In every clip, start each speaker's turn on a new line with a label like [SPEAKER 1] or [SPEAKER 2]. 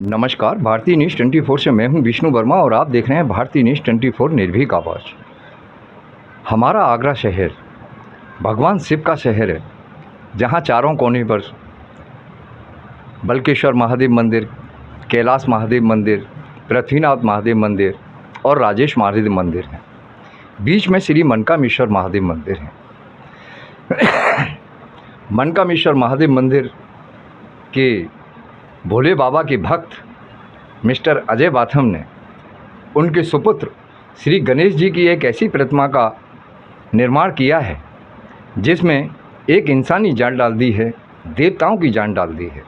[SPEAKER 1] नमस्कार, भारतीय न्यूज़ 24 से मैं हूं विष्णु वर्मा और आप देख रहे हैं भारतीय न्यूज़ 24 निर्भीक आवाज़। हमारा आगरा शहर भगवान शिव का शहर है, जहां चारों कोने पर बल्केश्वर महादेव मंदिर, कैलाश महादेव मंदिर, पृथ्वीनाथ महादेव मंदिर और राजेश महादेव मंदिर हैं। बीच में श्री मनकामेश्वर महादेव मंदिर है। मनकामेश्वर महादेव मंदिर के भोले बाबा के भक्त मिस्टर अजय बाथम ने उनके सुपुत्र श्री गणेश जी की एक ऐसी प्रतिमा का निर्माण किया है जिसमें एक इंसानी जान डाल दी है, देवताओं की जान डाल दी है।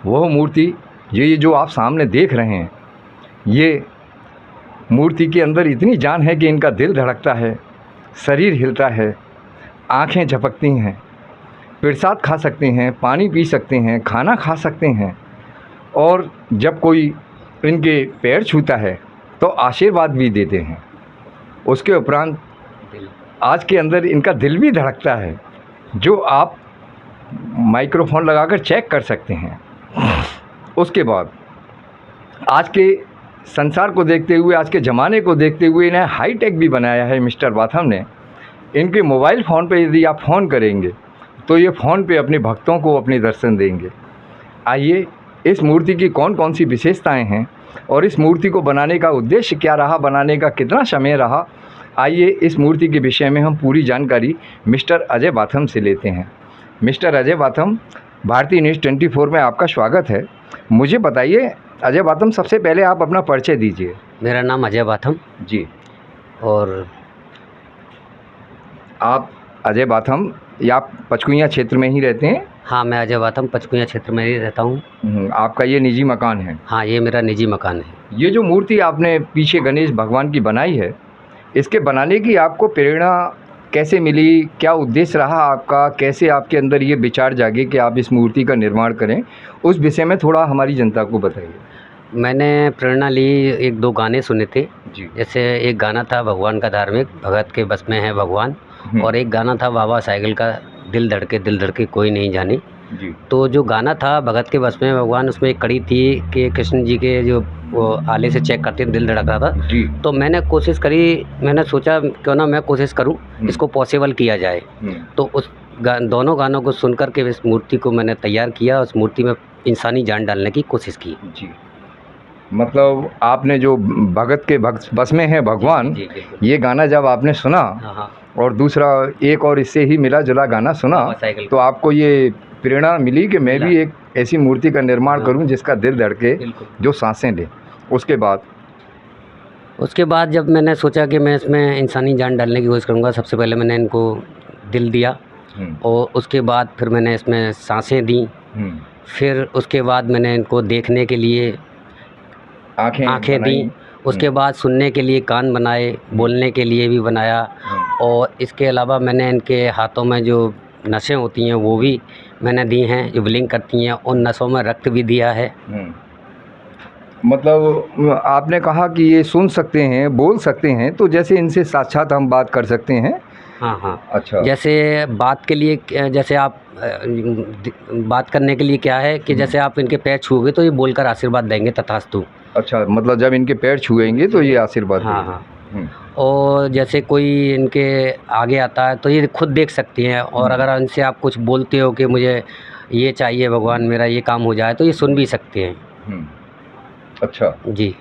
[SPEAKER 1] वह मूर्ति ये जो आप सामने देख रहे हैं, ये मूर्ति के अंदर इतनी जान है कि इनका दिल धड़कता है, शरीर हिलता है, आँखें झपकती हैं, प्रसाद खा सकते हैं, पानी पी सकते हैं, खाना खा सकते हैं और जब कोई इनके पैर छूता है तो आशीर्वाद भी देते हैं। उसके उपरांत आज के अंदर इनका दिल भी धड़कता है, जो आप माइक्रोफोन लगाकर चेक कर सकते हैं। उसके बाद आज के संसार को देखते हुए, आज के ज़माने को देखते हुए इन्हें हाईटेक भी बनाया है मिस्टर बाथम ने। इनके मोबाइल फ़ोन पे यदि आप फ़ोन करेंगे तो ये फ़ोन पे अपने भक्तों को अपने दर्शन देंगे। आइए, इस मूर्ति की कौन कौन सी विशेषताएं हैं और इस मूर्ति को बनाने का उद्देश्य क्या रहा, बनाने का कितना समय रहा, आइए इस मूर्ति के विषय में हम पूरी जानकारी मिस्टर अजय बाथम से लेते हैं। मिस्टर अजय बाथम, भारतीय न्यूज़ 24 में आपका स्वागत है। मुझे बताइए अजय बाथम, सबसे पहले आप अपना परिचय दीजिए।
[SPEAKER 2] मेरा नाम अजय बाथम
[SPEAKER 1] जी।
[SPEAKER 2] और
[SPEAKER 1] आप अजय बाथम, या आप पचकुइयाँ क्षेत्र में ही रहते हैं?
[SPEAKER 2] हाँ, मैं अजय बाथम पचकुइयाँ क्षेत्र में ही रहता हूँ।
[SPEAKER 1] आपका ये निजी मकान है?
[SPEAKER 2] हाँ, ये मेरा निजी मकान है।
[SPEAKER 1] ये जो मूर्ति आपने पीछे गणेश भगवान की बनाई है, इसके बनाने की आपको प्रेरणा कैसे मिली? क्या उद्देश्य रहा आपका? कैसे आपके अंदर ये विचार जागे कि आप इस मूर्ति का निर्माण करें? उस विषय में थोड़ा हमारी जनता को बताइए।
[SPEAKER 2] मैंने प्रेरणा ली, एक दो गाने सुने थे
[SPEAKER 1] जी।
[SPEAKER 2] जैसे एक गाना था भगवान का धार्मिक, भगत के बस में है भगवान, और एक गाना था बाबा साइकिल का, दिल धड़के कोई नहीं जाने।
[SPEAKER 1] जी।
[SPEAKER 2] तो जो गाना था भगत के बस में भगवान, उसमें एक कड़ी थी कि कृष्ण जी के जो वो आले से चेक करते दिल धड़क रहा था।
[SPEAKER 1] जी।
[SPEAKER 2] तो मैंने कोशिश करी, मैंने सोचा क्यों ना मैं कोशिश करूं, इसको पॉसिबल किया जाए। तो उस दोनों गानों को सुनकर के इस मूर्ति को मैंने तैयार किया। उस मूर्ति में इंसानी जान डालने की कोशिश की।
[SPEAKER 1] जी। मतलब आपने जो भगत के बस में है भगवान,
[SPEAKER 2] जी,
[SPEAKER 1] ये गाना जब आपने सुना,
[SPEAKER 2] हाँ,
[SPEAKER 1] और दूसरा एक और इससे ही मिला जुला गाना सुना, तो आपको ये प्रेरणा मिली कि मैं भी एक ऐसी मूर्ति का निर्माण करूं जिसका दिल धड़के, जो सांसें ले।
[SPEAKER 2] उसके बाद जब मैंने सोचा कि मैं इसमें इंसानी जान डालने की कोशिश करूँगा, सबसे पहले मैंने इनको दिल दिया और उसके बाद फिर मैंने इसमें सांसें दी। फिर उसके बाद मैंने इनको देखने के लिए आँखें दी। उसके बाद सुनने के लिए कान बनाए, बोलने के लिए भी बनाया, और इसके अलावा मैंने इनके हाथों में जो नसें होती हैं वो भी मैंने दी हैं, जो ब्लिंक करती हैं। उन नसों में रक्त भी दिया है।
[SPEAKER 1] मतलब आपने कहा कि ये सुन सकते हैं, बोल सकते हैं, तो जैसे इनसे साक्षात हम बात कर सकते हैं?
[SPEAKER 2] हाँ।
[SPEAKER 1] अच्छा।
[SPEAKER 2] जैसे बात के लिए, जैसे आप बात करने के लिए क्या है कि जैसे आप इनके पैर छूओगे तो ये बोलकर आशीर्वाद देंगे, तथास्तु।
[SPEAKER 1] अच्छा, मतलब जब इनके पैर छुएंगे तो ये आशीर्वाद देंगे।
[SPEAKER 2] हाँ। और जैसे कोई इनके आगे आता है तो ये खुद देख सकती हैं, और अगर इनसे आप कुछ बोलते हो कि मुझे ये चाहिए भगवान, मेरा ये काम हो जाए, तो ये सुन भी सकते हैं।
[SPEAKER 1] अच्छा
[SPEAKER 2] जी।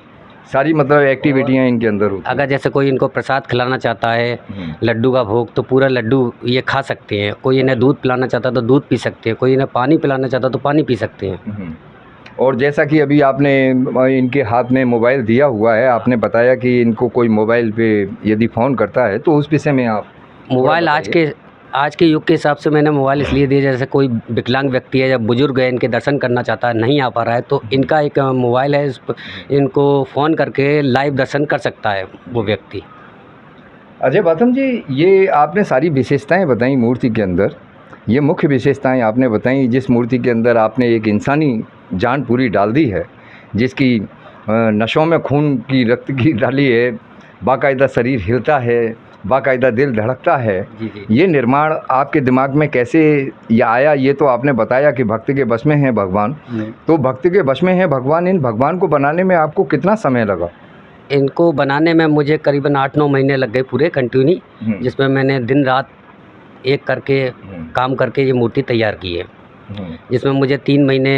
[SPEAKER 1] सारी मतलब एक्टिविटियाँ इनके अंदर होती हैं।
[SPEAKER 2] अगर जैसे कोई इनको प्रसाद खिलाना चाहता है, लड्डू का भोग, तो पूरा लड्डू ये खा सकते हैं। कोई इन्हें दूध पिलाना चाहता है तो दूध पी सकते हैं। कोई इन्हें पानी पिलाना चाहता है तो पानी पी सकते हैं।
[SPEAKER 1] और जैसा कि अभी आपने इनके हाथ में मोबाइल दिया हुआ है, आपने बताया कि इनको कोई मोबाइल पे यदि फ़ोन करता है तो उस विषय में आप
[SPEAKER 2] मोबाइल आज के युग के हिसाब से मैंने मोबाइल इसलिए दिया, जैसे कोई विकलांग व्यक्ति है या बुजुर्ग है, इनके दर्शन करना चाहता है, नहीं आ पा रहा है, तो इनका एक मोबाइल है, इनको फ़ोन करके लाइव दर्शन कर सकता है वो व्यक्ति।
[SPEAKER 1] अजय बाथम जी, ये आपने सारी विशेषताएं बताई मूर्ति के अंदर, ये मुख्य विशेषताएं आपने बताई, जिस मूर्ति के अंदर आपने एक इंसानी जान पूरी डाल दी है, जिसकी नसों में खून की, रक्त की डाली है, बाकायदा शरीर हिलता है, बाकायदा दिल धड़कता है।
[SPEAKER 2] जी जी।
[SPEAKER 1] ये निर्माण आपके दिमाग में कैसे ये आया? ये तो आपने बताया कि भक्त के बस में है भगवान, तो भक्त के बस में है भगवान, इन भगवान को बनाने में आपको कितना समय लगा?
[SPEAKER 2] इनको बनाने में मुझे करीबन 8-9 महीने लग गए पूरे कंटिन्यू, जिसमें मैंने दिन रात एक करके काम करके ये मूर्ति तैयार की है, जिसमें मुझे 3 महीने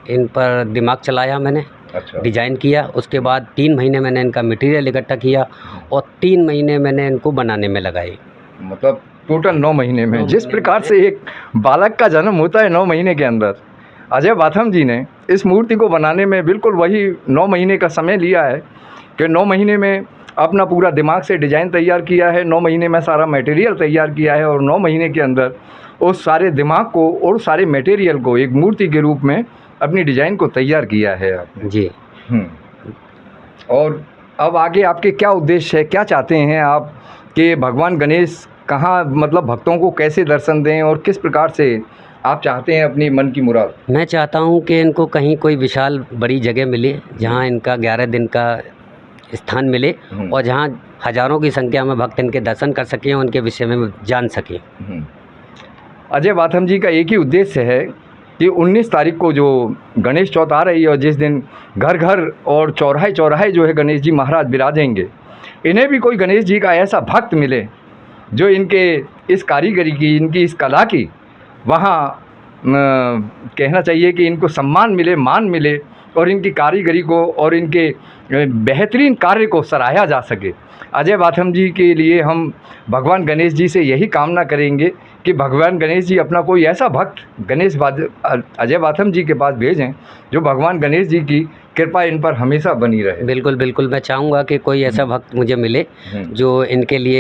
[SPEAKER 2] इन पर दिमाग चलाया मैंने,
[SPEAKER 1] अच्छा।
[SPEAKER 2] डिजाइन किया, उसके बाद 3 महीने मैंने इनका मटेरियल इकट्ठा किया और 3 महीने मैंने इनको बनाने में लगाए।
[SPEAKER 1] मतलब टोटल 9 महीने में।
[SPEAKER 2] 9
[SPEAKER 1] जिस
[SPEAKER 2] महीने
[SPEAKER 1] प्रकार
[SPEAKER 2] में।
[SPEAKER 1] से एक बालक का जन्म होता है 9 महीने के अंदर, अजय बाथम जी ने इस मूर्ति को बनाने में बिल्कुल वही 9 महीने का समय लिया है कि 9 महीने में अपना पूरा दिमाग से डिज़ाइन तैयार किया है, 9 महीने में सारा मटेरियल तैयार किया है और 9 महीने के अंदर उस सारे दिमाग को और सारे मटेरियल को एक मूर्ति के रूप में अपनी डिज़ाइन को तैयार किया है आपने।
[SPEAKER 2] जी।
[SPEAKER 1] और अब आगे आपके क्या उद्देश्य है, क्या चाहते हैं आप कि भगवान गणेश कहाँ, मतलब भक्तों को कैसे दर्शन दें और किस प्रकार से आप चाहते हैं अपनी मन की मुराद?
[SPEAKER 2] मैं चाहता हूँ कि इनको कहीं कोई विशाल बड़ी जगह मिले जहाँ इनका 11 दिन का स्थान मिले और जहाँ हज़ारों की संख्या में भक्त इनके दर्शन कर सकें, उनके विषय में जान सकें।
[SPEAKER 1] अजय बाथम जी का एक ही उद्देश्य है कि 19 तारीख को जो गणेश चौथ आ रही है और जिस दिन घर घर और चौराहे चौराहे जो है गणेश जी महाराज विराजेंगे, इन्हें भी कोई गणेश जी का ऐसा भक्त मिले जो इनके इस कारीगरी की, इनकी इस कला की वहाँ कहना चाहिए कि इनको सम्मान मिले, मान मिले और इनकी कारीगरी को और इनके बेहतरीन कार्य को सराहा जा सके। अजय बाथम जी के लिए हम भगवान गणेश जी से यही कामना करेंगे कि भगवान गणेश जी अपना कोई ऐसा भक्त अजय बाथम जी के पास भेजें जो भगवान गणेश जी की कृपा इन पर हमेशा बनी रहे।
[SPEAKER 2] बिल्कुल बिल्कुल, मैं चाहूँगा कि कोई ऐसा भक्त मुझे मिले जो इनके लिए